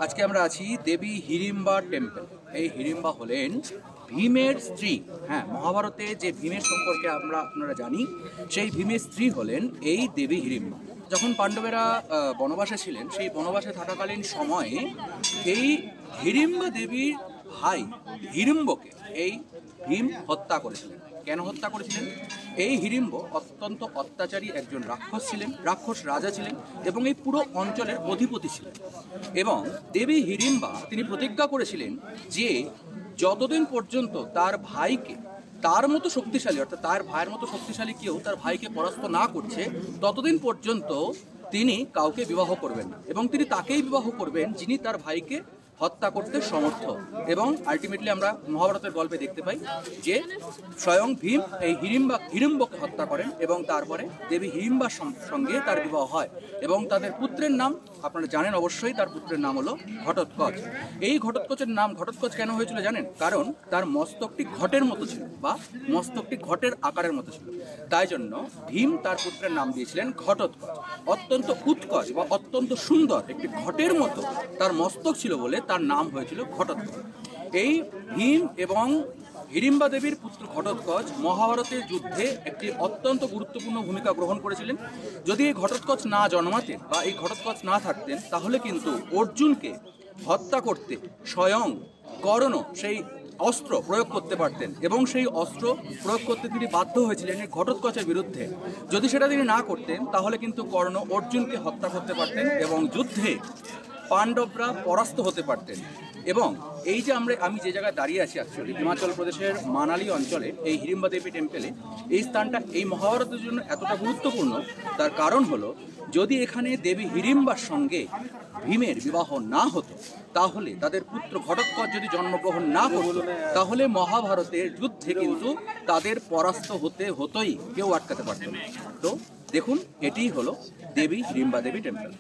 আজকে আমরা আছি দেবী হিড়িম্বা টেম্পল। এই হিড়িম্বা হলেন ভীমের স্ত্রী। হ্যাঁ, মহাভারতে যে ভীমের সম্পর্কে আপনারা জানি, সেই ভীমের স্ত্রী হলেন এই দেবী হিড়িম্বা। যখন পাণ্ডবেরা বনবাসে ছিলেন, সেই বনবাসে থাকাকালীন সময়ে এই হিড়িম্বা দেবীর ভাই হিড়িম্বকে এই ভীম হত্যা করেছিলেন। কেন হত্যা করেছিলেন? এই হিড়িম্ব অত্যন্ত অত্যাচারী একজন রাক্ষস ছিলেন, রাক্ষস রাজা ছিলেন এবং এই পুরো অঞ্চলের অধিপতি ছিলেন। এবং দেবী হিড়িম্বা তিনি প্রতিজ্ঞা করেছিলেন যে যতদিন পর্যন্ত তার ভাইকে তার মতো শক্তিশালী, অর্থাৎ তার ভাইয়ের মতো শক্তিশালী কেউ তার ভাইকে পরাস্ত না করছে, ততদিন পর্যন্ত তিনি কাউকে বিবাহ করবেন না এবং তিনি তাকেই বিবাহ করবেন যিনি তার ভাইকে হত্যা করতে সমর্থ। এবং আলটিমেটলি আমরা মহাভারতের গল্পে দেখতে পাই যে স্বয়ং ভীম এই হিড়িম্বকে হত্যা করেন এবং তারপরে দেবী হিড়িম্বার সঙ্গে তার বিবাহ হয় এবং তাদের পুত্রের নাম আপনারা জানেন অবশ্যই, তার পুত্রের নাম হলো ঘটোৎকচ। এই ঘটোৎকচের নাম ঘটোৎকচ কেন হয়েছিল জানেন? কারণ তার মস্তকটি ঘটের মতো ছিল বা মস্তকটি ঘটের আকারের মতো ছিল, তাই জন্য ভীম তার পুত্রের নাম দিয়েছিলেন ঘটোৎকচ। অত্যন্ত উৎকচ বা অত্যন্ত সুন্দর একটি ঘটের মতো তার মস্তক ছিল বলে তার নাম হয়েছিল ঘটোৎকচ। এই ভীম এবং হিড়িম্বা দেবীর পুত্র ঘটোৎকচ মহাভারতের যুদ্ধে একটি অত্যন্ত গুরুত্বপূর্ণ ভূমিকা গ্রহণ করেছিলেন। যদি এই ঘটোৎকচ না জন্মাতেন বা এই ঘটোৎকচ না থাকতেন, তাহলে কিন্তু অর্জুনকে হত্যা করতে স্বয়ং কর্ণ সেই অস্ত্র প্রয়োগ করতে পারতেন এবং সেই অস্ত্র প্রয়োগ করতে তিনি বাধ্য হয়েছিলেন এই ঘটোৎকচের বিরুদ্ধে। যদি সেটা তিনি না করতেন, তাহলে কিন্তু কর্ণ অর্জুনকে হত্যা করতে পারতেন এবং যুদ্ধে পাণ্ডবরা পরাস্ত হতে পারতেন। এবং এই যে আমি যে জায়গায় দাঁড়িয়ে আছি, অ্যাকচুয়ালি হিমাচল প্রদেশের মানালি অঞ্চলে এই হিড়িম্বা দেবী টেম্পলে, এই স্থানটা এই মহাভারতের জন্য এতটা গুরুত্বপূর্ণ, তার কারণ হলো যদি এখানে দেবী হিড়িম্বার সঙ্গে ভীমের বিবাহ না হতো, তাহলে তাদের পুত্র ঘটোৎকচ যদি জন্মগ্রহণ না করত, তাহলে মহাভারতের যুদ্ধে কিন্তু তাদের পরাস্ত হতোই, কেউ আটকাতে পারত না। তো দেখুন, এটিই হলো দেবী হিড়িম্বা দেবী টেম্পল।